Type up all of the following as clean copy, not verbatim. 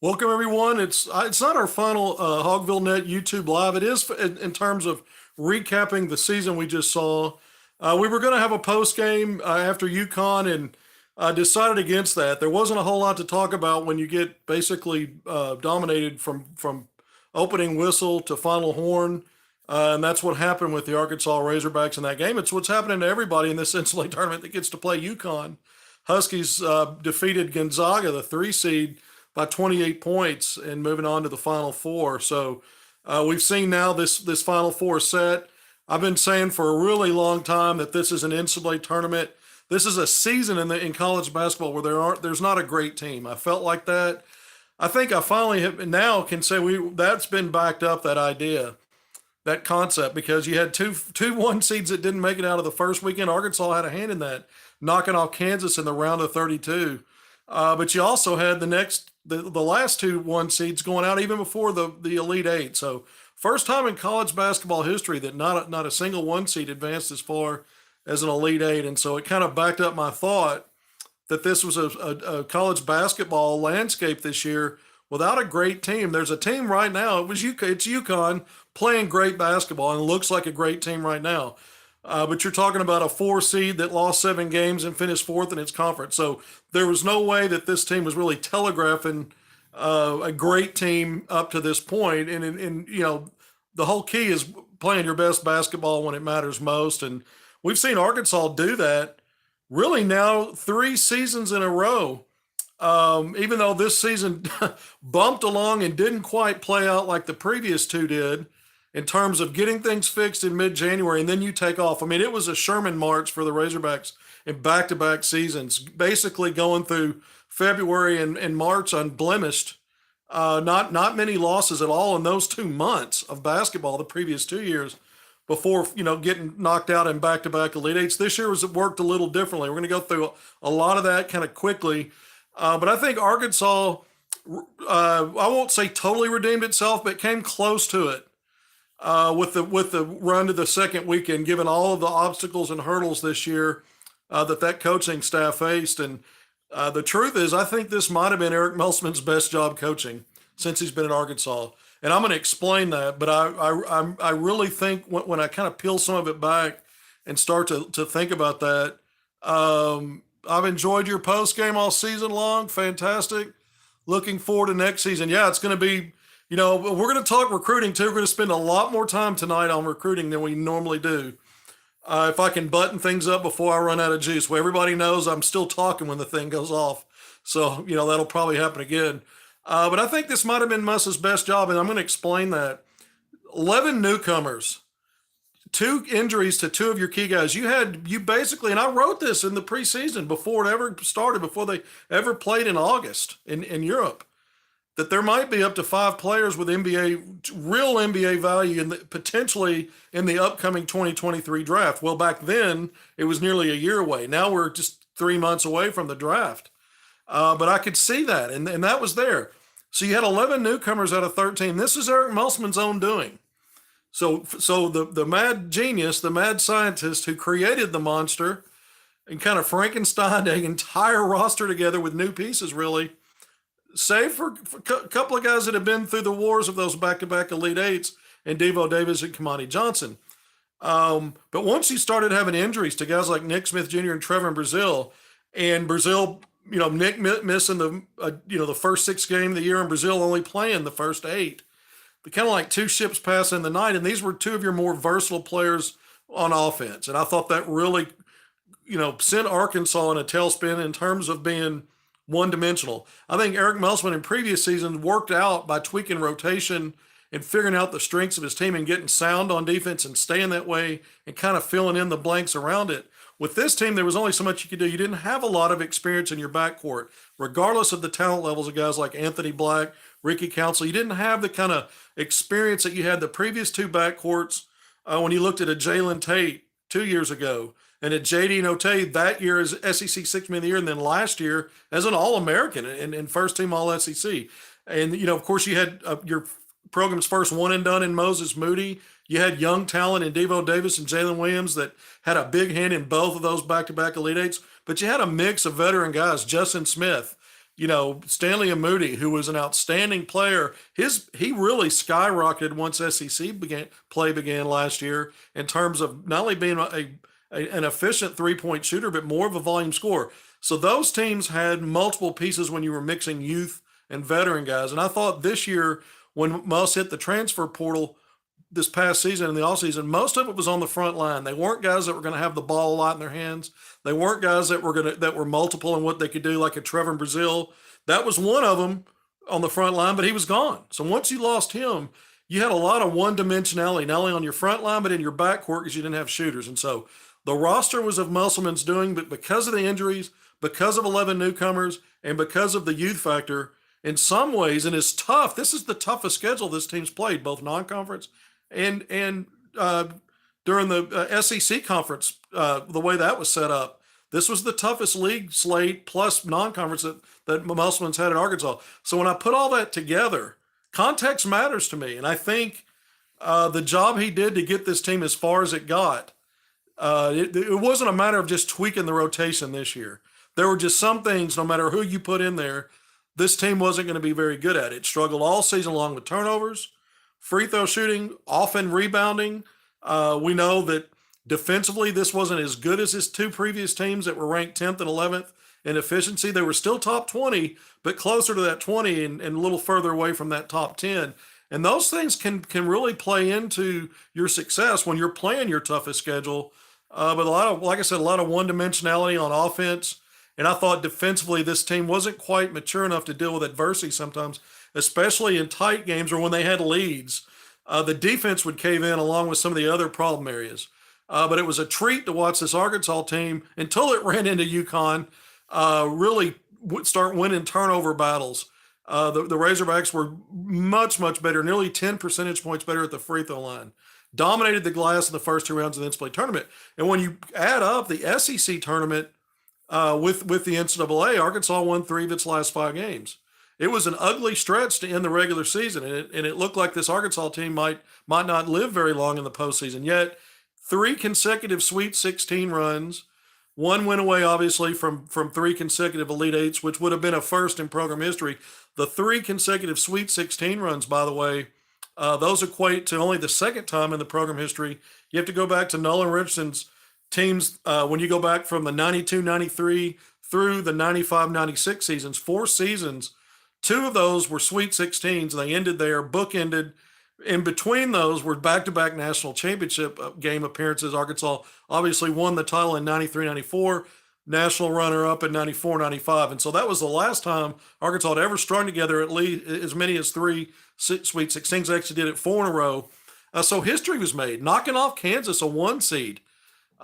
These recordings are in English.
Welcome everyone. It's not our final Hogvillenet YouTube live. It is in terms of recapping the season we just saw. We were going to have a post game after UConn and decided against that. There wasn't a whole lot to talk about when you get basically dominated from opening whistle to final horn, and that's what happened with the Arkansas Razorbacks in that game. It's what's happening to everybody in this NCAA tournament that gets to play UConn. Huskies defeated Gonzaga, the 3 seed, by 28 points and moving on to the Final Four. So we've seen now this Final Four set. I've been saying for a really long time that this is an NCAA tournament. This is a season in college basketball where there's not a great team. I felt like that. I think I finally now can say that's been backed up, that idea, that concept, because you had two 1 seeds that didn't make it out of the first weekend. Arkansas had a hand in that, knocking off Kansas in the round of 32. But you also had the last two 1 seeds going out even before the Elite Eight. So first time in college basketball history that not a single 1 seed advanced as far as an Elite Eight. And so it kind of backed up my thought that this was a college basketball landscape this year without a great team. There's a team right now. It's UConn playing great basketball and looks like a great team right now. But you're talking about a 4 seed that lost 7 games and finished fourth in its conference. So there was no way that this team was really telegraphing a great team up to this point. And the whole key is playing your best basketball when it matters most. And we've seen Arkansas do that really now 3 seasons in a row. Even though this season bumped along and didn't quite play out like the previous two did, in terms of getting things fixed in mid-January, and then you take off. I mean, it was a Sherman march for the Razorbacks in back-to-back seasons, basically going through February and March unblemished. Not many losses at all in those 2 months of basketball the previous 2 years before, getting knocked out in back-to-back Elite Eights. This year worked a little differently. We're going to go through a lot of that kind of quickly. But I think Arkansas, I won't say totally redeemed itself, but came close to it. With the run to the second weekend, given all of the obstacles and hurdles this year that coaching staff faced. And the truth is, I think this might have been Eric Musselman's best job coaching since he's been at Arkansas. And I'm going to explain that, but I really think when I kind of peel some of it back and start to think about that, I've enjoyed your post game all season long. Fantastic. Looking forward to next season. Yeah, it's going to be. We're going to talk recruiting too. We're going to spend a lot more time tonight on recruiting than we normally do. If I can button things up before I run out of juice. Well, everybody knows I'm still talking when the thing goes off. So, that'll probably happen again. But I think this might have been Muss's best job, and I'm going to explain that. 11 newcomers, 2 injuries to 2 of your key guys. You basically, and I wrote this in the preseason before it ever started, before they ever played in August in Europe, that there might be up to 5 players with real NBA value potentially in the upcoming 2023 draft. Well, back then it was nearly a year away. Now we're just 3 months away from the draft. But I could see that, and that was there. So you had 11 newcomers out of 13. This is Eric Musselman's own doing. So the mad genius, the mad scientist who created the monster and kind of Frankensteined an entire roster together with new pieces, really, save for a couple of guys that have been through the wars of those back-to-back Elite Eights, and Devo Davis and Kamani Johnson. But once you started having injuries to guys like Nick Smith Jr. and Trevor Brazile, Nick missing the first 6 games of the year, and Brazile only playing the first 8, but kind of like 2 ships passing the night. And these were 2 of your more versatile players on offense. And I thought that really, sent Arkansas in a tailspin in terms of being one-dimensional. I think Eric Musselman in previous seasons worked out by tweaking rotation and figuring out the strengths of his team and getting sound on defense and staying that way and kind of filling in the blanks around it. With this team, there was only so much you could do. You didn't have a lot of experience in your backcourt, regardless of the talent levels of guys like Anthony Black, Ricky Council. You didn't have the kind of experience that you had the previous 2 backcourts when you looked at a Jalen Tate 2 years ago, and at J.D. Notae that year as SEC Sixth Man of the Year, and then last year as an All-American and first team All-SEC. And, of course, you had your program's first one and done in Moses Moody. You had young talent in Devo Davis and Jalen Williams that had a big hand in both of those back-to-back Elite Eights. But you had a mix of veteran guys, Justin Smith, Stanley Moody, who was an outstanding player, he really skyrocketed once SEC play began last year in terms of not only being an efficient 3-point shooter, but more of a volume scorer. So those teams had multiple pieces when you were mixing youth and veteran guys. And I thought this year, when most hit the transfer portal this past season and the offseason, most of it was on the front line. They weren't guys that were going to have the ball a lot in their hands. They weren't guys that were multiple in what they could do, like a Trevor Brazile. That was one of them on the front line, but he was gone. So once you lost him, you had a lot of one-dimensionality, not only on your front line, but in your backcourt because you didn't have shooters. And so the roster was of Musselman's doing, but because of the injuries, because of 11 newcomers, and because of the youth factor, in some ways, and it's tough. This is the toughest schedule this team's played, both non-conference and during the SEC conference, the way that was set up. This was the toughest league slate plus non-conference that Musselman's had at Arkansas. So when I put all that together, context matters to me. And I think the job he did to get this team as far as it got, it wasn't a matter of just tweaking the rotation this year. There were just some things, no matter who you put in there, this team wasn't going to be very good at it. It struggled all season long with turnovers, free throw shooting, often rebounding. We know that defensively, this wasn't as good as his two previous teams that were ranked 10th and 11th in efficiency. They were still top 20, but closer to that 20 and a little further away from that top 10. And those things can really play into your success when you're playing your toughest schedule. But like I said, a lot of one-dimensionality on offense. And I thought defensively, this team wasn't quite mature enough to deal with adversity sometimes, especially in tight games or when they had leads. The defense would cave in along with some of the other problem areas. But it was a treat to watch this Arkansas team until it ran into UConn really start winning turnover battles. The Razorbacks were much, much better, nearly 10 percentage points better at the free throw line. Dominated the glass in the first two rounds of the NCAA tournament. And when you add up the SEC tournament with the NCAA, Arkansas won 3 of its last 5 games. It was an ugly stretch to end the regular season, and it looked like this Arkansas team might not live very long in the postseason. Yet 3 consecutive Sweet 16 runs, 1 win away, obviously, from 3 consecutive Elite Eights, which would have been a first in program history. The 3 consecutive Sweet 16 runs, by the way, those equate to only the second time in the program history. You have to go back to Nolan Richardson's teams when you go back from the 92-93 through the 95-96 seasons, 4 seasons. 2 of those were Sweet 16s. They ended there, bookended. In between those were back-to-back national championship game appearances. Arkansas obviously won the title in 93-94, national runner-up in 94-95. And so that was the last time Arkansas had ever strung together at least as many as 3 Sweet 16s. They actually did it 4 in a row. So history was made, knocking off Kansas, a 1 seed.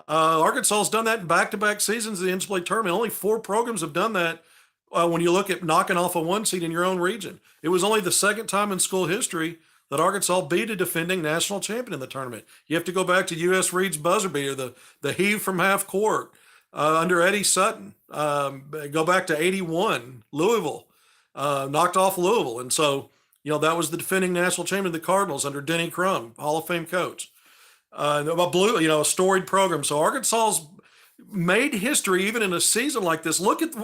Arkansas has done that in back-to-back seasons of the NCAA tournament. Only 4 programs have done that when you look at knocking off a 1 seed in your own region. It was only the second time in school history that Arkansas beat a defending national champion in the tournament. You have to go back to U.S. Reed's buzzer beater, the heave from half court under Eddie Sutton. Go back to 81, Louisville, knocked off Louisville. And so, that was the defending national champion, the Cardinals, under Denny Crum, Hall of Fame coach. A storied program. So Arkansas's made history even in a season like this. Look at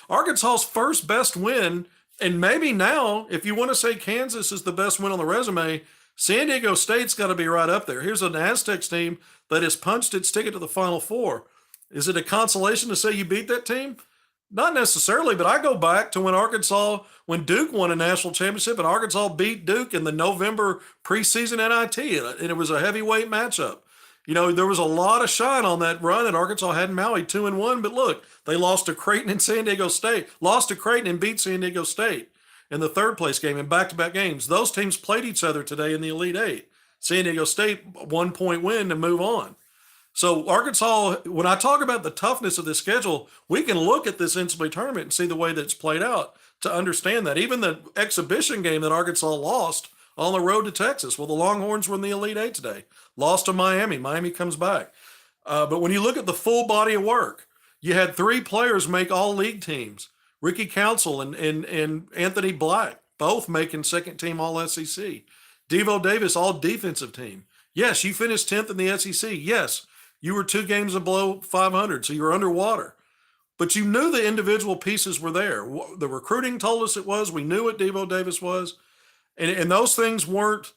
Arkansas's first best win. And maybe now, if you want to say Kansas is the best win on the resume, San Diego State's got to be right up there. Here's an Aztecs team that has punched its ticket to the Final Four. Is it a consolation to say you beat that team? Not necessarily, but I go back to when Duke won a national championship and Arkansas beat Duke in the November preseason NIT, and it was a heavyweight matchup. There was a lot of shine on that run that Arkansas had in Maui, 2-1, but look, they lost to Creighton and San Diego State, and beat San Diego State in the third place game in back-to-back games. Those teams played each other today in the Elite Eight. San Diego State, 1-point win to move on. So Arkansas, when I talk about the toughness of this schedule, we can look at this NCAA tournament and see the way that it's played out to understand that. Even the exhibition game that Arkansas lost on the road to Texas, well, the Longhorns were in the Elite Eight today. Lost to Miami. Miami comes back. But when you look at the full body of work, you had 3 players make all league teams. Ricky Council and Anthony Black, both making second team all SEC. Devo Davis, all defensive team. Yes, you finished 10th in the SEC. Yes, you were 2 games below 500, so you were underwater. but you knew the individual pieces were there. The recruiting told us it was. We knew what Devo Davis was, and those things weren't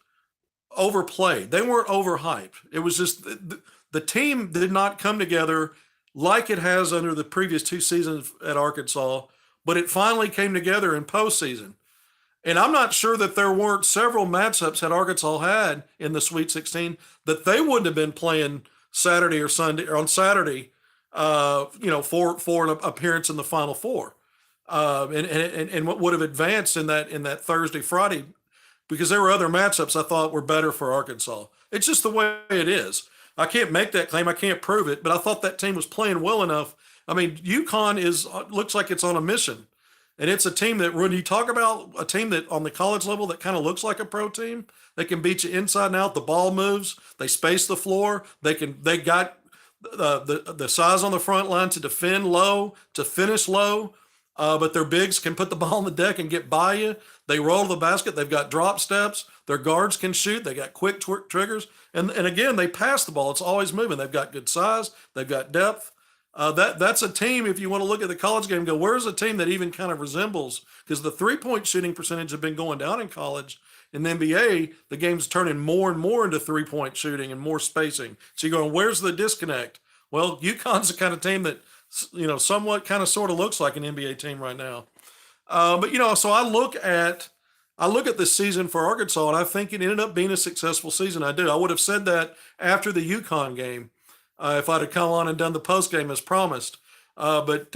overplayed. They weren't overhyped. It was just the team did not come together like it has under the previous two seasons at Arkansas, but it finally came together in postseason. And I'm not sure that there weren't several matchups that Arkansas had in the Sweet 16 that they wouldn't have been playing Saturday or Sunday or on Saturday, for an appearance in the Final Four, and what would have advanced in that Thursday Friday, because there were other matchups I thought were better for Arkansas. It's just the way it is. I can't make that claim. I can't prove it, but I thought that team was playing well enough. I mean, UConn looks like it's on a mission. And it's a team that, when you talk about a team that on the college level that kind of looks like a pro team, they can beat you inside and out. The ball moves. They space the floor. They got the size on the front line to defend low, to finish low. But their bigs can put the ball on the deck and get by you. They roll to the basket. They've got drop steps. Their guards can shoot. They got quick triggers. And again, they pass the ball. It's always moving. They've got good size. They've got depth. That's a team, if you want to look at the college game and go, where's a team that even kind of resembles? Because the three-point shooting percentage have been going down in college. In the NBA, the game's turning more and more into three-point shooting and more spacing. So you're going, where's the disconnect? Well, UConn's the kind of team that, somewhat kind of sort of looks like an NBA team right now. So I look at this season for Arkansas, and I think it ended up being a successful season. I do. I would have said that after the UConn game, if I'd have come on and done the post game as promised. But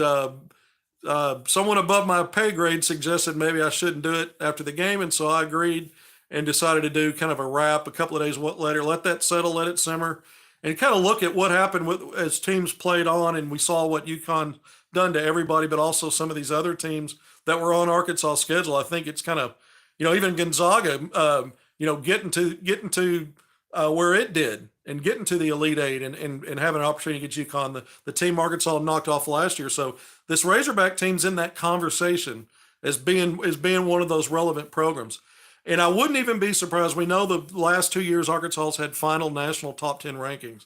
someone above my pay grade suggested maybe I shouldn't do it after the game, and so I agreed and decided to do kind of a wrap a couple of days later, let that settle, let it simmer, and kind of look at what happened as teams played on, and we saw what UConn done to everybody, but also some of these other teams that were on Arkansas' schedule. I think it's kind of, even Gonzaga, getting to where it did and getting to the Elite Eight and having an opportunity to get UConn, the team Arkansas knocked off last year. So this Razorback team's in that conversation as being one of those relevant programs. And I wouldn't even be surprised. We know the last 2 years Arkansas has had final national top 10 rankings.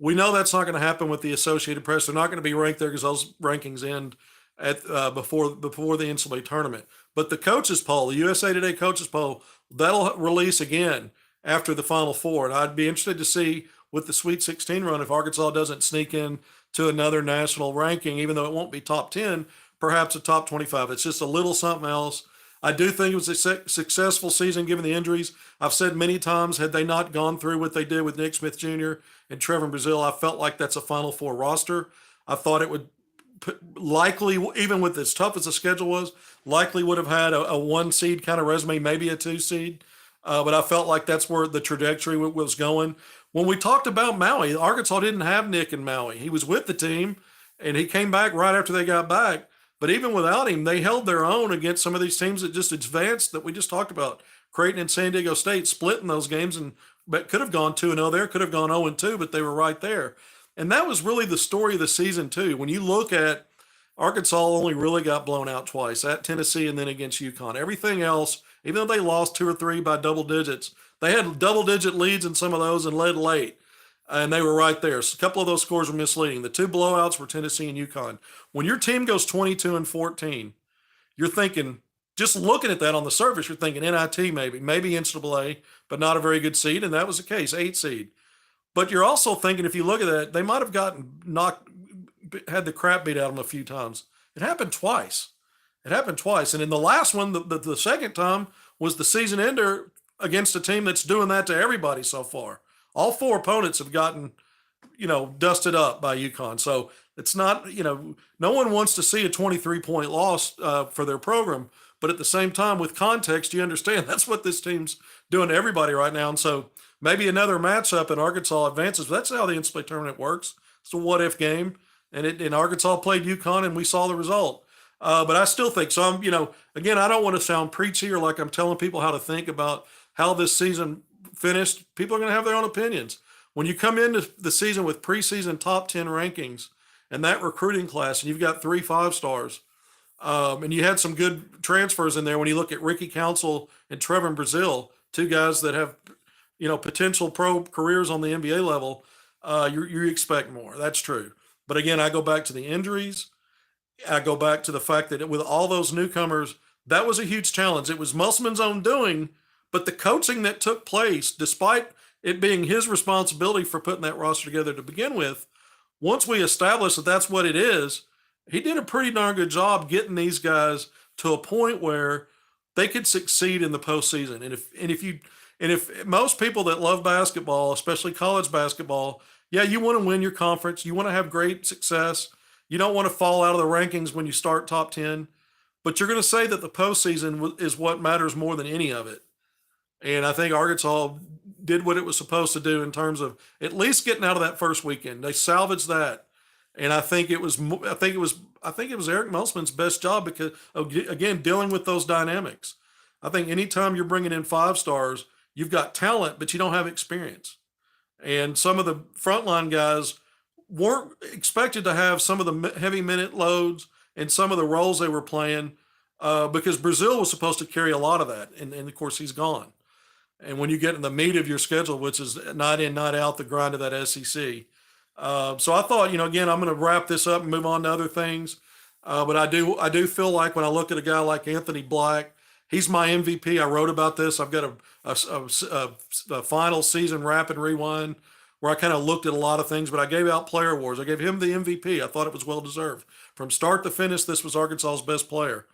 We know that's not going to happen with the Associated Press. They're not going to be ranked there because those rankings end at before the NCAA tournament. But the coaches poll, the USA Today coaches poll, that'll release again after the Final Four. And I'd be interested to see with the Sweet 16 run if Arkansas doesn't sneak in to another national ranking, even though it won't be top 10, perhaps a top 25. It's just a little something else. I do think it was a successful season given the injuries. I've said many times, had they not gone through what they did with Nick Smith Jr. and Trevor Brazile, I felt like that's a Final Four roster. I thought it would likely, even with as tough as the schedule was, likely would have had a one seed kind of resume, maybe a two seed. But I felt like that's where the trajectory was going. When we talked about Maui, Arkansas didn't have Nick in Maui. He was with the team, and he came back right after they got back. But even without him, they held their own against some of these teams that just advanced that we just talked about. Creighton and San Diego State splitting those games, but could have gone 2-0 there, could have gone 0-2, but they were right there. And that was really the story of the season, too. When you look at Arkansas only really got blown out twice, at Tennessee and then against UConn. Everything else, even though they lost 2 or 3 by double digits, they had double-digit leads in some of those and led late. And they were right there. So a couple of those scores were misleading. The 2 blowouts were Tennessee and UConn. When your team goes 22-14, you're thinking, just looking at that on the surface, you're thinking NIT maybe NCAA, but not a very good seed. And that was the case, 8 seed. But you're also thinking, if you look at that, they might have had the crap beat out of them a few times. It happened twice. And in the last one, the second time was the season ender against a team that's doing that to everybody so far. All 4 opponents have gotten, dusted up by UConn. So it's not, no one wants to see a 23-point loss for their program. But at the same time, with context, you understand that's what this team's doing to everybody right now. And so maybe another matchup and Arkansas advances. That's how the NCAA tournament works. It's a what-if game. And Arkansas played UConn, and we saw the result. But I still think so. Again, I don't want to sound preachy or like I'm telling people how to think about how this season finished. People are going to have their own opinions. When you come into the season with preseason top 10 rankings and that recruiting class, and you've got 3 5-stars, and you had some good transfers in there when you look at Ricky Council and Trevor Brazile, 2 guys that have, potential pro careers on the NBA level, you expect more. That's true. But again, I go back to the injuries I go back to the fact that with all those newcomers, that was a huge challenge. It was Musselman's own doing, but the coaching that took place, despite it being his responsibility for putting that roster together to begin with, once we established that that's what it is, he did a pretty darn good job getting these guys to a point where they could succeed in the postseason. And if most people that love basketball, especially college basketball, yeah, you want to win your conference, you want to have great success. You don't want to fall out of the rankings when you start top 10, but you're going to say that the postseason is what matters more than any of it. And I think Arkansas did what it was supposed to do in terms of at least getting out of that first weekend. They salvaged that, and I think it was Eric Musselman's best job because of, again, dealing with those dynamics. I think anytime you're bringing in five stars, you've got talent, but you don't have experience. And some of the frontline guys weren't expected to have some of the heavy minute loads and some of the roles they were playing because Brazil was supposed to carry a lot of that, and of course he's gone. And when you get in the meat of your schedule, which is night in, night out, the grind of that SEC. So I thought, again, I'm going to wrap this up and move on to other things. But I do feel like when I look at a guy like Anthony Black, he's my MVP. I wrote about this. I've got a final season rapid rewind where I kind of looked at a lot of things, but I gave out player awards. I gave him the MVP. I thought it was well deserved. From start to finish, this was Arkansas's best player.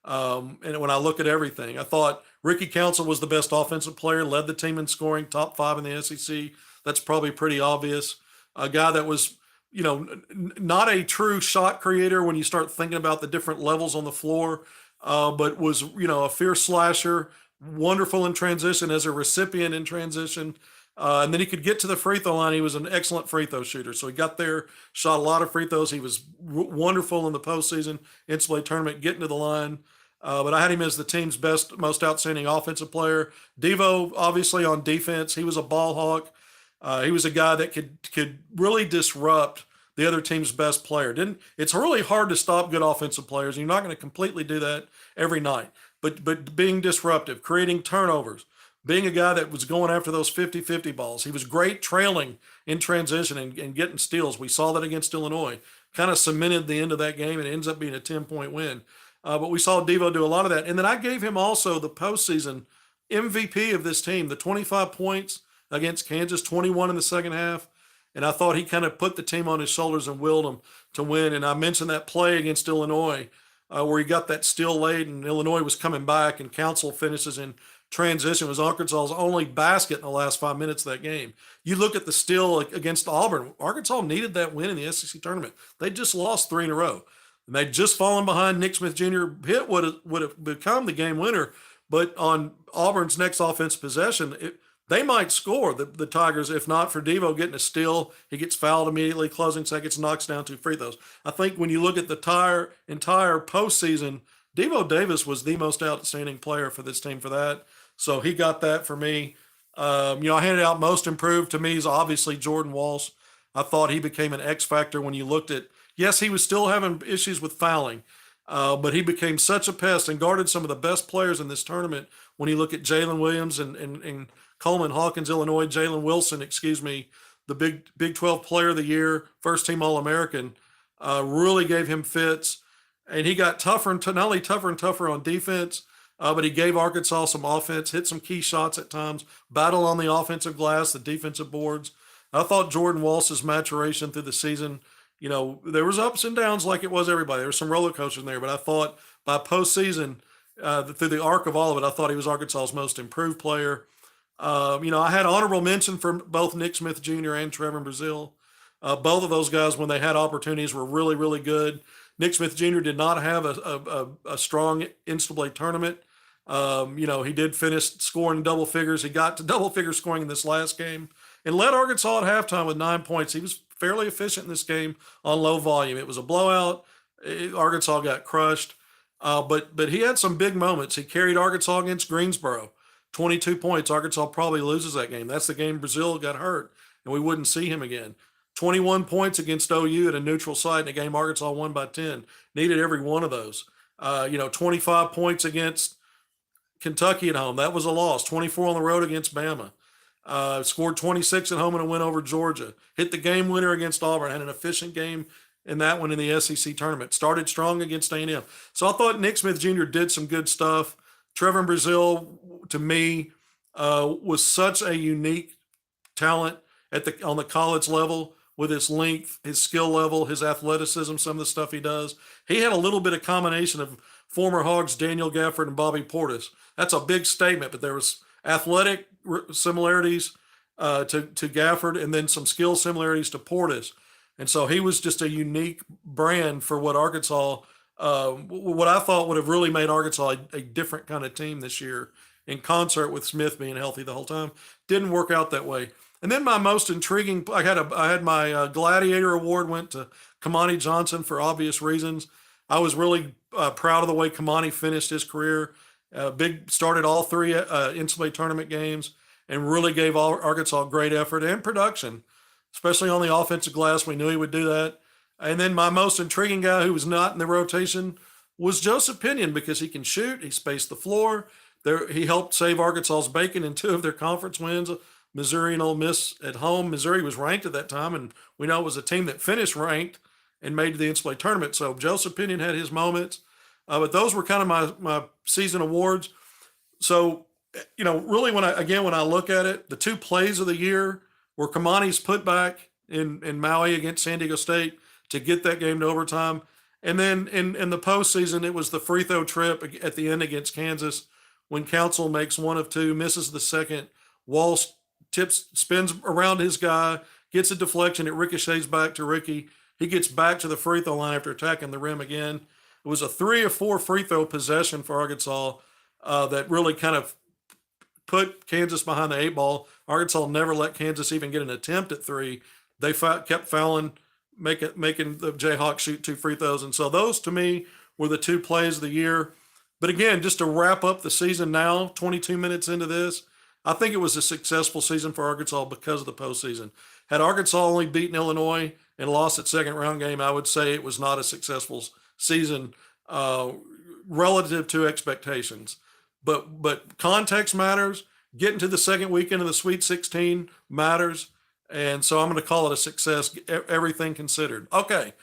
And when I look at everything, I thought Ricky Council was the best offensive player, led the team in scoring, top five in the SEC. That's probably pretty obvious. A guy that was, not a true shot creator when you start thinking about the different levels on the floor, but was, a fierce slasher, wonderful in transition as a recipient in transition. And then he could get to the free throw line. He was an excellent free throw shooter. So he got there, shot a lot of free throws. He was wonderful in the postseason, NCAA tournament, getting to the line. But I had him as the team's best, most outstanding offensive player. Devo, obviously on defense, he was a ball hawk. He was a guy that could really disrupt the other team's best player. It's really hard to stop good offensive players. And you're not going to completely do that every night. But being disruptive, creating turnovers, being a guy that was going after those 50-50 balls. He was great trailing in transition and getting steals. We saw that against Illinois. Kind of cemented the end of that game, and it ends up being a 10-point win. But we saw Devo do a lot of that. And then I gave him also the postseason MVP of this team, the 25 points against Kansas, 21 in the second half. And I thought he kind of put the team on his shoulders and willed them to win. And I mentioned that play against Illinois where he got that steal late and Illinois was coming back and Council finishes in transition. It was Arkansas's only basket in the last 5 minutes of that game. You look at the steal against Auburn. Arkansas needed that win in the SEC tournament. They just lost three in a row. And they'd just fallen behind. Nick Smith Jr. hit would have become the game winner. But on Auburn's next offensive possession, they might score, the Tigers, if not for Devo getting a steal. He gets fouled immediately, closing seconds, knocks down two free throws. I think when you look at the entire postseason, Devo Davis was the most outstanding player for this team for that. So he got that for me. I handed out most improved. To me is obviously Jordan Walsh. I thought he became an X factor when you looked at, yes, he was still having issues with fouling, but he became such a pest and guarded some of the best players in this tournament. When you look at Jalen Williams and Coleman Hawkins, Illinois, Jalen Wilson, the Big 12 Player of the Year, first team All-American, really gave him fits. And he got tougher and not only tougher and tougher on defense, but he gave Arkansas some offense, hit some key shots at times, battled on the offensive glass, the defensive boards. I thought Jordan Walsh's maturation through the season, there was ups and downs like it was everybody. There was some roller coasters in there, but I thought by postseason, through the arc of all of it, I thought he was Arkansas's most improved player. I had honorable mention for both Nick Smith Jr. and Trevor Brazile. Both of those guys, when they had opportunities, were really, really good. Nick Smith Jr. did not have a strong NCAA tournament. He did finish scoring double figures. He got to double figure scoring in this last game and led Arkansas at halftime with 9 points. He was fairly efficient in this game on low volume. It was a blowout. Arkansas got crushed. But he had some big moments. He carried Arkansas against Greensboro, 22 points. Arkansas probably loses that game. That's the game Brazile got hurt, and we wouldn't see him again. 21 points against OU at a neutral site in a game Arkansas won by 10. Needed every one of those. 25 points against Kentucky at home. That was a loss. 24 on the road against Bama. Scored 26 at home in a win over Georgia. Hit the game winner against Auburn. Had an efficient game in that one in the SEC tournament. Started strong against A&M. So I thought Nick Smith Jr. did some good stuff. Trevor Brazile, to me, was such a unique talent on the college level with his length, his skill level, his athleticism, some of the stuff he does. He had a little bit of combination of former Hogs Daniel Gafford and Bobby Portis. That's a big statement, but there was athletic similarities to Gafford and then some skill similarities to Portis. And so he was just a unique brand for what Arkansas, what I thought would have really made Arkansas a different kind of team this year in concert with Smith being healthy the whole time. Didn't work out that way. And then my most intriguing, I had my Gladiator Award went to Kamani Johnson for obvious reasons. I was really proud of the way Kamani finished his career. Started all three NCAA tournament games and really gave Arkansas great effort and production, especially on the offensive glass. We knew he would do that. And then my most intriguing guy who was not in the rotation was Joseph Pinion because he can shoot. He spaced the floor. He helped save Arkansas's bacon in 2 of their conference wins, Missouri and Ole Miss at home. Missouri was ranked at that time, and we know it was a team that finished ranked and made the NCAA tournament. So Joseph Pinion had his moments. But those were kind of my season awards. So, really when I look at it, the 2 plays of the year were Kamani's putback in Maui against San Diego State to get that game to overtime. And then in the postseason, it was the free throw trip at the end against Kansas when Council makes 1 of 2, misses the second. Walsh spins around his guy, gets a deflection. It ricochets back to Ricky. He gets back to the free throw line after attacking the rim again. It was a 3 of 4 free throw possession for Arkansas that really kind of put Kansas behind the 8 ball. Arkansas never let Kansas even get an attempt at 3. They kept fouling, making the Jayhawks shoot 2 free throws. And so those, to me, were the 2 plays of the year. But again, just to wrap up the season now, 22 minutes into this, I think it was a successful season for Arkansas because of the postseason. Had Arkansas only beaten Illinois and lost its second round game, I would say it was not a successful season relative to expectations. But context matters. Getting to the second weekend of the Sweet 16 matters. And so I'm going to call it a success, everything considered. Okay.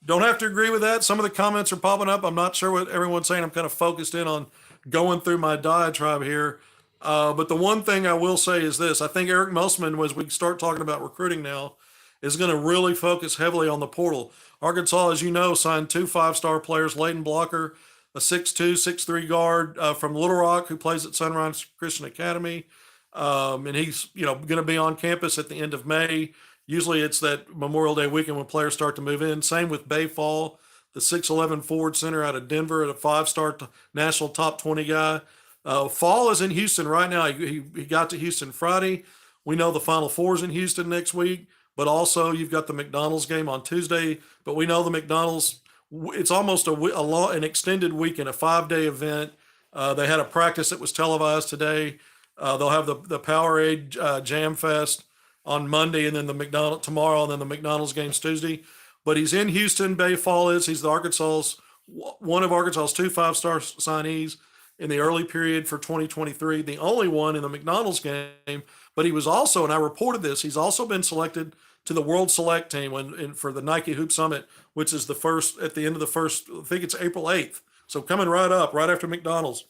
Don't have to agree with that. Some of the comments are popping up. I'm not sure what everyone's saying. I'm kind of focused in on going through my diatribe here. But the one thing I will say is this. I think Eric Musselman, as we start talking about recruiting now, is going to really focus heavily on the portal. Arkansas, as you know, signed 2 5-star players, Leighton Blocker, a 6'2", 6'3" guard from Little Rock who plays at Sunrise Christian Academy. And he's, going to be on campus at the end of May. Usually it's that Memorial Day weekend when players start to move in. Same with Bay Fall, the 6'11" forward center out of Denver, a 5-star national top 20 guy. Fall is in Houston right now. He got to Houston Friday. We know the Final Four is in Houston next week, but also you've got the McDonald's game on Tuesday. But we know the McDonald's, it's almost an extended weekend, a 5-day event. They had a practice that was televised today. They'll have the Powerade Jam Fest on Monday, and then the McDonald's tomorrow, and then the McDonald's game's Tuesday. But he's in Houston. Bay Fall is. He's one of Arkansas's 2 5-star signees in the early period for 2023. The only one in the McDonald's game. But he was also, and I reported this, he's also been selected to the World Select team for the Nike Hoop Summit, which is at the end of the first, I think it's April 8th. So coming right up, right after McDonald's.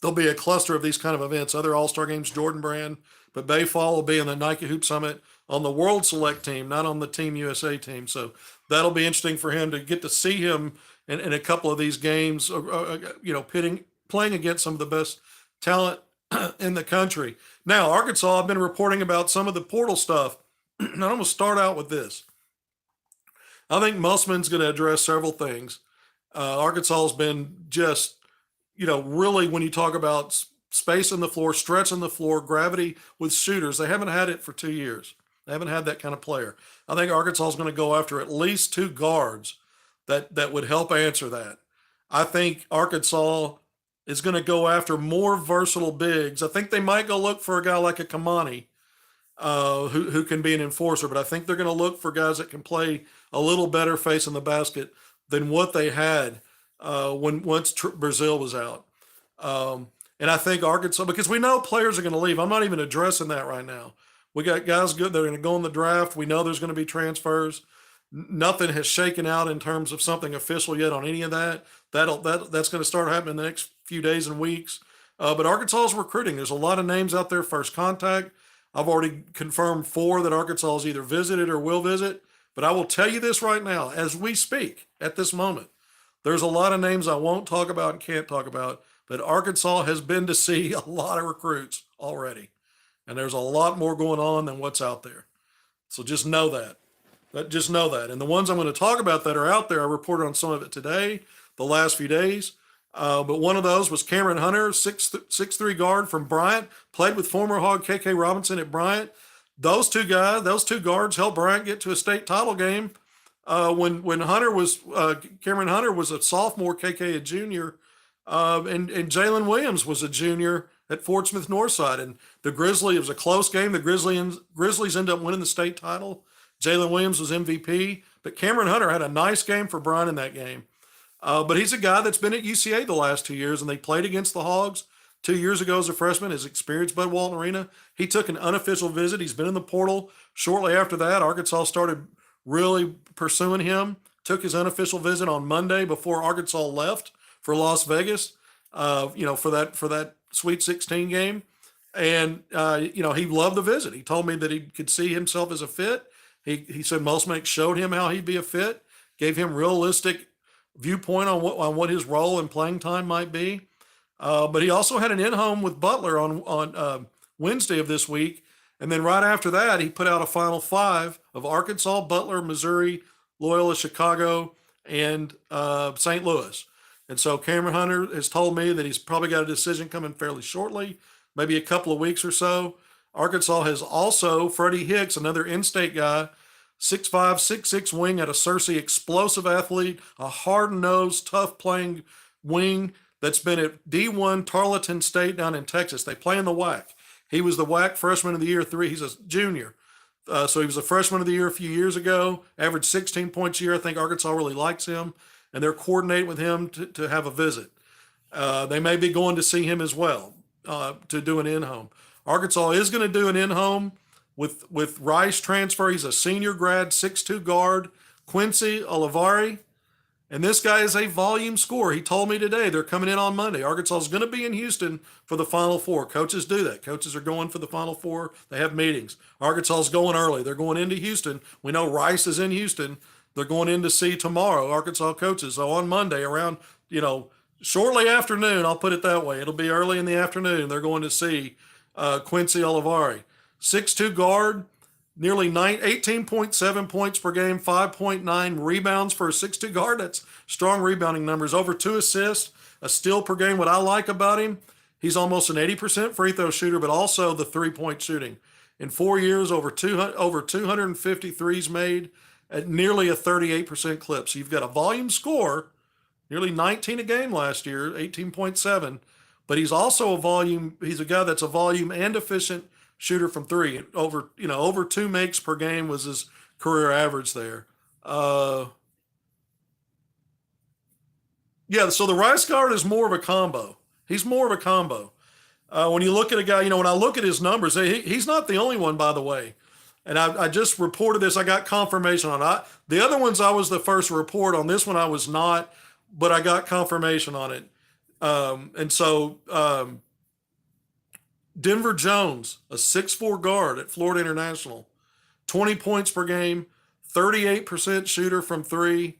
There'll be a cluster of these kind of events. Other All-Star games, Jordan Brand, but Bay Fall will be in the Nike Hoop Summit on the World Select team, not on the Team USA team. So that'll be interesting for him to get to see him in a couple of these games, playing against some of the best talent in the country. Now, Arkansas, I've been reporting about some of the portal stuff. And I'm going to start out with this. I think Musselman's going to address several things. Arkansas has been just, really when you talk about space on the floor, stretching the floor, gravity with shooters, they haven't had it for 2 years. They haven't had that kind of player. I think Arkansas is going to go after at least 2 guards that would help answer that. I think Arkansas is going to go after more versatile bigs. I think they might go look for a guy like a Kamani, who can be an enforcer, but I think they're going to look for guys that can play a little better facing the basket than what they had once Brazile was out. And I think Arkansas, because we know players are going to leave. I'm not even addressing that right now. We got guys good that are going to go in the draft. We know there's going to be transfers. Nothing has shaken out in terms of something official yet on any of that. That's going to start happening in the next few days and weeks. But Arkansas is recruiting. There's a lot of names out there. First contact. I've already confirmed 4 that Arkansas has either visited or will visit. But I will tell you this right now, as we speak at this moment, there's a lot of names I won't talk about and can't talk about. But Arkansas has been to see a lot of recruits already, and there's a lot more going on than what's out there. So just know that. Just know that. And the ones I'm going to talk about that are out there, I reported on some of it today, the last few days. But one of those was Cameron Hunter, 6'3" guard from Bryant, played with former Hog KK Robinson at Bryant. Those two guards helped Bryant get to a state title game. When Cameron Hunter was a sophomore, KK a junior, and Jalen Williams was a junior at Fort Smith Northside. And it was a close game. The Grizzlies ended up winning the state title. Jalen Williams was MVP, but Cameron Hunter had a nice game for Bryant in that game. But he's a guy that's been at UCA the last 2 years, and they played against the Hogs 2 years ago as a freshman. His experience, Bud Walton Arena. He took an unofficial visit. He's been in the portal. Shortly after that, Arkansas started really pursuing him. Took his unofficial visit on Monday before Arkansas left for Las Vegas, for that Sweet 16 game. And, he loved the visit. He told me that he could see himself as a fit. He said Musmak showed him how he'd be a fit, gave him realistic viewpoint on what his role and playing time might be. But he also had an in-home with Butler on Wednesday of this week. And then right after that, he put out a final 5 of Arkansas, Butler, Missouri, Loyola, Chicago, and St. Louis. And so Cameron Hunter has told me that he's probably got a decision coming fairly shortly, maybe a couple of weeks or so. Arkansas has also Freddie Hicks, another in-state guy, 6'5", 6'6" wing at a Searcy, explosive athlete, a hard-nosed, tough-playing wing that's been at D1 Tarleton State down in Texas. They play in the WAC. He was the WAC Freshman of the Year 3. He's a junior. So he was a Freshman of the Year a few years ago, averaged 16 points a year. I think Arkansas really likes him, and they're coordinating with him to have a visit. They may be going to see him as well to do an in-home. Arkansas is going to do an in-home with Rice transfer. He's a senior grad, 6'2" guard, Quincy Olivari. And this guy is a volume scorer. He told me today they're coming in on Monday. Arkansas is going to be in Houston for the Final Four. Coaches do that. Coaches are going for the Final Four. They have meetings. Arkansas is going early. They're going into Houston. We know Rice is in Houston. They're going in to see tomorrow, Arkansas coaches. So on Monday around, shortly afternoon, I'll put it that way. It'll be early in the afternoon. They're going to see Quincy Olivari. 6'2" guard, nearly 18.7 points per game, 5.9 rebounds for a 6'2" guard. That's strong rebounding numbers. Over 2 assists, a steal per game. What I like about him, he's almost an 80% free throw shooter, but also the three-point shooting. In 4 years, over 250 threes made at nearly a 38% clip. So you've got a volume score, nearly 19 a game last year, 18.7. But he's also he's a guy that's a volume and efficient shooter from 3. Over 2 makes per game was his career average there. So the Rice guard is more of a combo. He's more of a combo. When you look at a guy, when I look at his numbers, he's not the only one, by the way. And I just reported this. I got confirmation on it. The other ones I was the first to report on. This one I was not, but I got confirmation on it. Denver Jones, a 6'4" guard at Florida International, 20 points per game, 38% shooter from 3,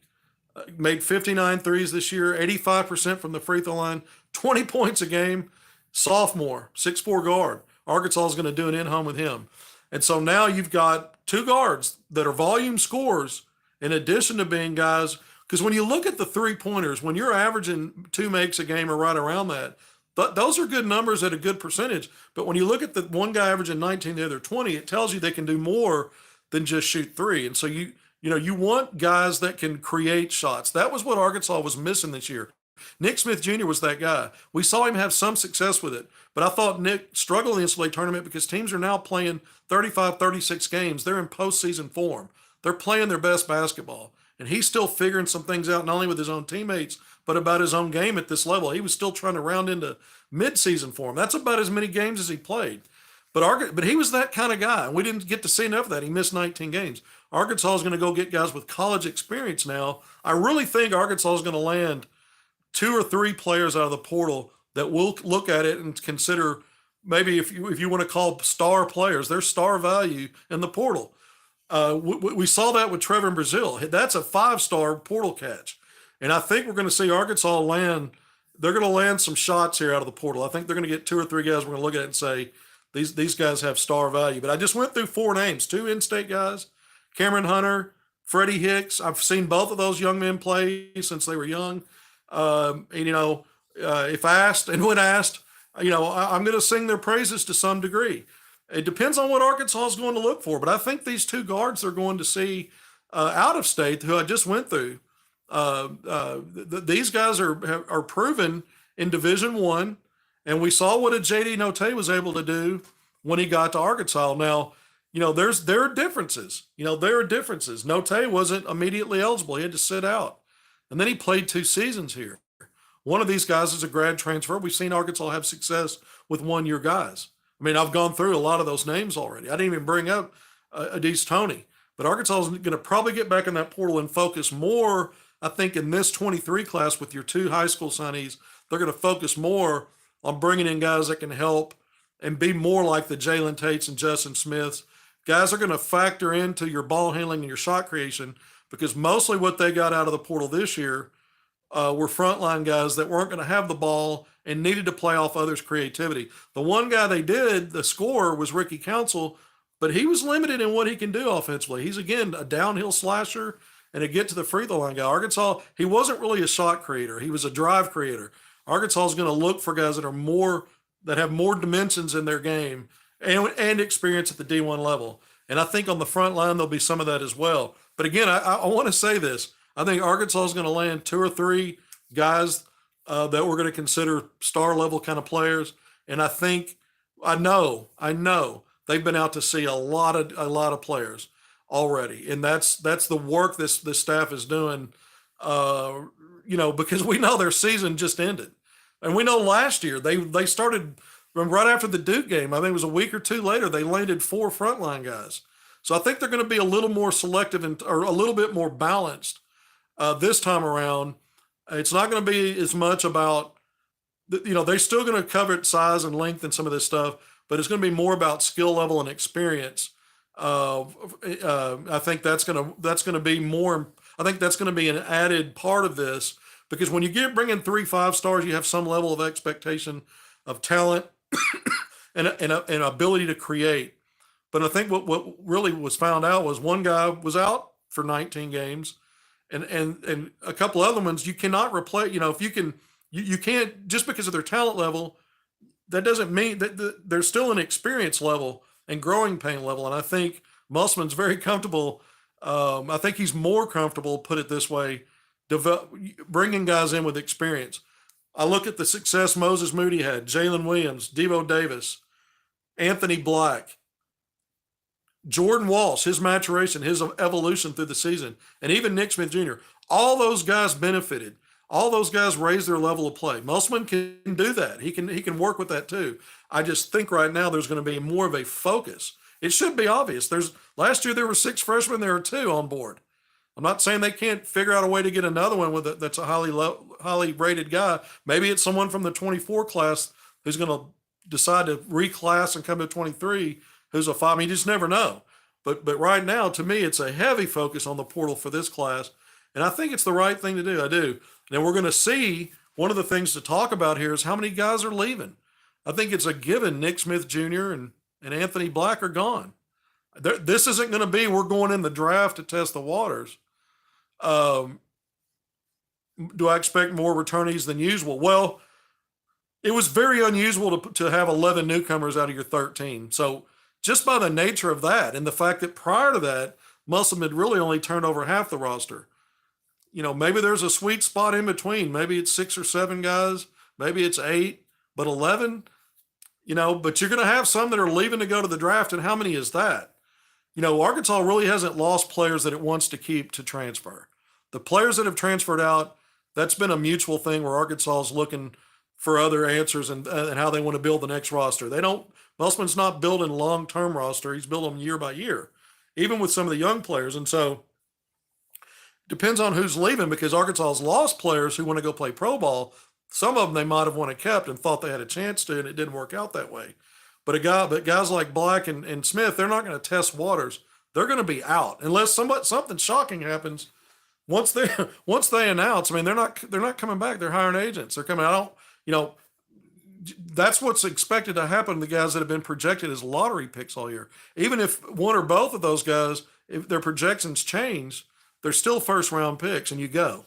made 59 threes this year, 85% from the free throw line, 20 points a game, sophomore, 6'4" guard. Arkansas is going to do an in-home with him. And so now you've got 2 guards that are volume scorers in addition to being guys, because when you look at the three-pointers, when you're averaging 2 makes a game or right around that, those are good numbers at a good percentage. But when you look at the one guy averaging 19, the other 20, it tells you they can do more than just shoot 3. And so you want guys that can create shots. That was what Arkansas was missing this year. Nick Smith Jr. was that guy. We saw him have some success with it, but I thought Nick struggled in the NCAA tournament because teams are now playing 35, 36 games. They're in postseason form. They're playing their best basketball. And he's still figuring some things out, not only with his own teammates, but about his own game at this level. He was still trying to round into midseason form. That's about as many games as he played. But he was that kind of guy, and we didn't get to see enough of that. He missed 19 games. Arkansas is going to go get guys with college experience now. I really think Arkansas is going to land 2 or 3 players out of the portal that will look at it and consider maybe if you want to call star players, there's star value in the portal. We saw that with Trevor in Brazil. That's a 5-star portal catch. And I think we're going to see Arkansas land. They're going to land some shots here out of the portal. I think they're going to get 2 or 3 guys. We're going to look at it and say, these guys have star value. But I just went through 4 names, 2 in-state guys, Cameron Hunter, Freddie Hicks. I've seen both of those young men play since they were young. And, if asked and when asked, I'm going to sing their praises to some degree. It depends on what Arkansas is going to look for. But I think these 2 guards they're going to see out of state, who I just went through, these guys are proven in Division I. And we saw what a J.D. Notae was able to do when he got to Arkansas. Now, there are differences. There are differences. Notae wasn't immediately eligible. He had to sit out. And then he played 2 seasons here. One of these guys is a grad transfer. We've seen Arkansas have success with 1-year guys. I mean, I've gone through a lot of those names already. I didn't even bring up Adese Toney. But Arkansas is going to probably get back in that portal and focus more, I think, in this 23 class with your 2 high school signees. They're going to focus more on bringing in guys that can help and be more like the Jalen Tates and Justin Smiths. Guys are going to factor into your ball handling and your shot creation, because mostly what they got out of the portal this year were frontline guys that weren't going to have the ball and needed to play off others' creativity. The one guy they did, the scorer, was Ricky Council, but he was limited in what he can do offensively. He's, again, a downhill slasher and a get to the free throw line guy. Arkansas, he wasn't really a shot creator. He was a drive creator. Arkansas is going to look for guys that have more dimensions in their game and experience at the D1 level. And I think on the front line, there'll be some of that as well. But again, I want to say this. I think Arkansas is going to land 2 or 3 guys that we're going to consider star level kind of players. And I know they've been out to see a lot of players already. And that's the work this staff is doing, because we know their season just ended. And we know last year they started right after the Duke game. I think it was a week or 2 later, they landed 4 frontline guys. So I think they're going to be a little more selective or a little bit more balanced this time around. It's not going to be as much about, they're still going to cover size and length and some of this stuff, but it's going to be more about skill level and experience. I think that's going to be more. I think that's going to be an added part of this, because when you bring in 3 5-stars, you have some level of expectation of talent and ability to create. But I think what really was found out was one guy was out for 19 games, and a couple other ones you cannot replace. If you can't, just because of their talent level, that doesn't mean that there's still an experience level and growing pain level. And I think Musselman's very comfortable. I think he's more comfortable, put it this way, bringing guys in with experience. I look at the success Moses Moody had, Jalen Williams, Devo Davis, Anthony Black, Jordan Walsh, his maturation, his evolution through the season, and even Nick Smith Jr. All those guys benefited. All those guys raised their level of play. Musselman can do that. He can work with that too. I just think right now there's going to be more of a focus. It should be obvious. Last year there were 6 freshmen. There are 2 on board. I'm not saying they can't figure out a way to get another one that's a highly rated guy. Maybe it's someone from the 24 class who's going to decide to reclass and come to 23 who's a 5. I mean, you just never know. But right now, to me, it's a heavy focus on the portal for this class. And I think it's the right thing to do. I do. And we're going to see, one of the things to talk about here is how many guys are leaving. I think it's a given Nick Smith Jr. and Anthony Black are gone. This isn't going to be, we're going in the draft to test the waters. Do I expect more returnees than usual? Well, it was very unusual to have 11 newcomers out of your 13. So just by the nature of that, and the fact that prior to that, Musselman had really only turned over half the roster. Maybe there's a sweet spot in between. Maybe it's 6 or 7 guys. Maybe it's 8, but 11, but you're going to have some that are leaving to go to the draft. And how many is that? Arkansas really hasn't lost players that it wants to keep to transfer. The players that have transferred out, that's been a mutual thing where Arkansas is looking for other answers and how they want to build the next roster. They don't. Musselman's not building long-term roster. He's building them year by year, even with some of the young players. And so depends on who's leaving because Arkansas has lost players who want to go play pro ball. Some of them they might have wanted kept and thought they had a chance to, and it didn't work out that way. But guys like Black and Smith, they're not going to test waters. They're going to be out unless something shocking happens. Once they announce, I mean, they're not coming back. They're hiring agents. They're coming. I don't, you know, that's what's expected to happen to the guys that have been projected as lottery picks all year. Even if one or both of those guys, if their projections change, they're still first round picks, and you go.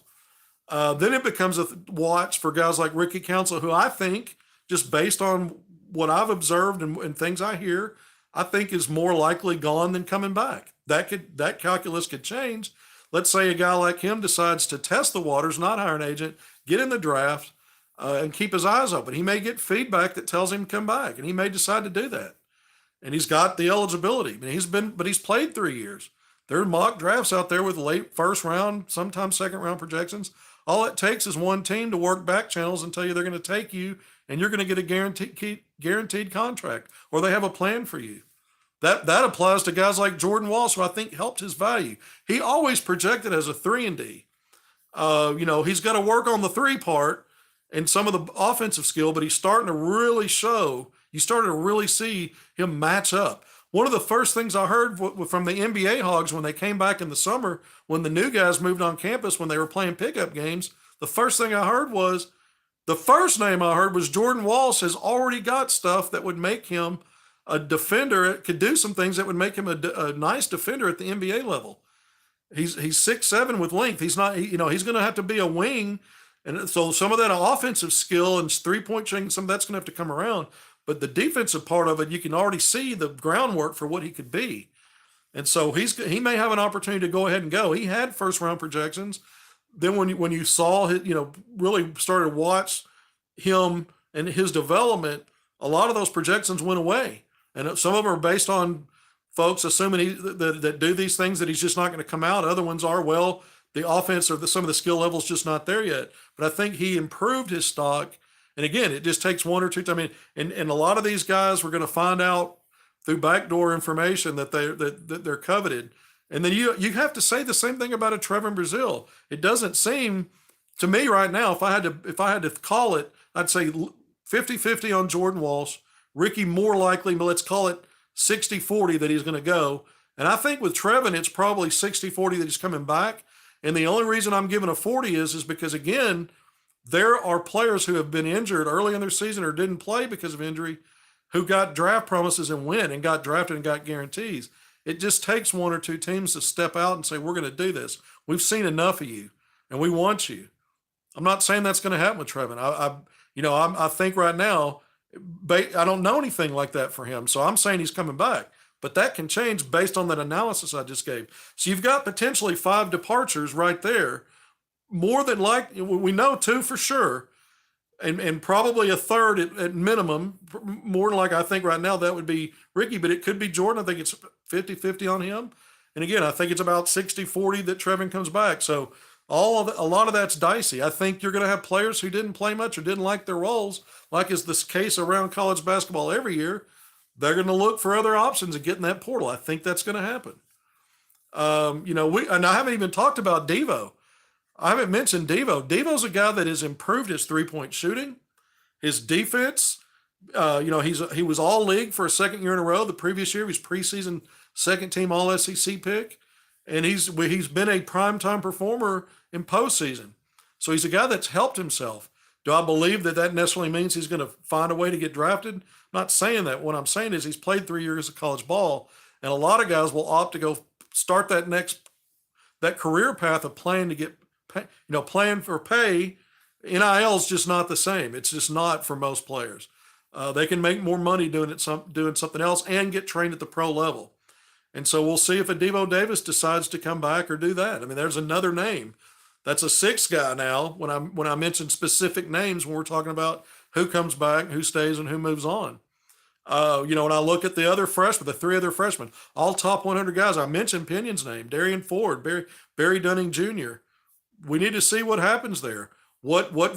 Then it becomes a watch for guys like Ricky Council, who I think, just based on what I've observed and things I hear, I think is more likely gone than coming back. That calculus could change. Let's say a guy like him decides to test the waters, not hire an agent, get in the draft, and keep his eyes open. He may get feedback that tells him to come back, and he may decide to do that. And he's got the eligibility. I mean, but he's played 3 years. There are mock drafts out there with late first round, sometimes second round projections. All it takes is one team to work back channels and tell you they're going to take you, and you're going to get a guaranteed contract, or they have a plan for you. That applies to guys like Jordan Walsh, who I think helped his value. He always projected as a 3-and-D. He's got to work on the 3 part and some of the offensive skill, but he's starting to really show. You started to really see him match up. One of the first things I heard from the NBA Hogs when they came back in the summer, when the new guys moved on campus, when they were playing pickup games, the first name I heard was Jordan Walsh has already got stuff that would make him a defender. It could do some things that would make him a nice defender at the NBA level. He's 6'7" with length. He's not, he's going to have to be a wing. And so some of that offensive skill and 3-point shooting, some of that's going to have to come around. But the defensive part of it, you can already see the groundwork for what he could be. And so he may have an opportunity to go ahead and go. He had first round projections. Then when you saw his, really started to watch him and his development, a lot of those projections went away. And some of them are based on folks assuming that do these things that he's just not going to come out. Other ones are, well, the offense or some of the skill levels just not there yet. But I think he improved his stock. And again, it just takes 1 or 2 times. I mean, and a lot of these guys we're going to find out through backdoor information that they're coveted. And then you have to say the same thing about a Trevor Brazile. It doesn't seem to me right now, if I had to call it, I'd say 50-50 on Jordan Walsh, Ricky more likely, but let's call it 60-40 that he's going to go. And I think with Trevin, it's probably 60-40 that he's coming back. And the only reason I'm giving a 40 is because, again, there are players who have been injured early in their season or didn't play because of injury who got draft promises and went and got drafted and got guarantees. It just takes 1 or 2 teams to step out and say, we're going to do this. We've seen enough of you, and we want you. I'm not saying that's going to happen with Trevin. I think right now, I don't know anything like that for him, so I'm saying he's coming back. But that can change based on that analysis I just gave. So you've got potentially 5 departures right there. More than likely, we know 2 for sure, and probably a third at minimum. More than like I think right now that would be Ricky, but it could be Jordan. I think it's 50-50 on him. And again, I think it's about 60-40 that Trevin comes back. So a lot of that's dicey. I think you're going to have players who didn't play much or didn't like their roles, like is this case around college basketball every year. They're going to look for other options and get in that portal. I think that's going to happen. And I haven't even talked about Devo. I haven't mentioned Devo. Devo's a guy that has improved his 3-point shooting, his defense. He was all league for a second year in a row. The previous year, he was preseason second team All SEC pick, and he's been a primetime performer in postseason. So he's a guy that's helped himself. Do I believe that necessarily means he's going to find a way to get drafted? I'm not saying that. What I'm saying is he's played 3 years of college ball, and a lot of guys will opt to go start that career path of playing to get, playing for pay. NIL is just not the same. It's just not for most players. They can make more money doing something else and get trained at the pro level. And so we'll see if a Devo Davis decides to come back or do that. I mean, there's another name. That's a 6th guy now when I mention specific names when we're talking about who comes back, who stays, and who moves on. When I look at the other freshmen, the 3 other freshmen, all top 100 guys, I mentioned Pignon's name, Darian Ford, Barry Dunning Jr. We need to see what happens there. What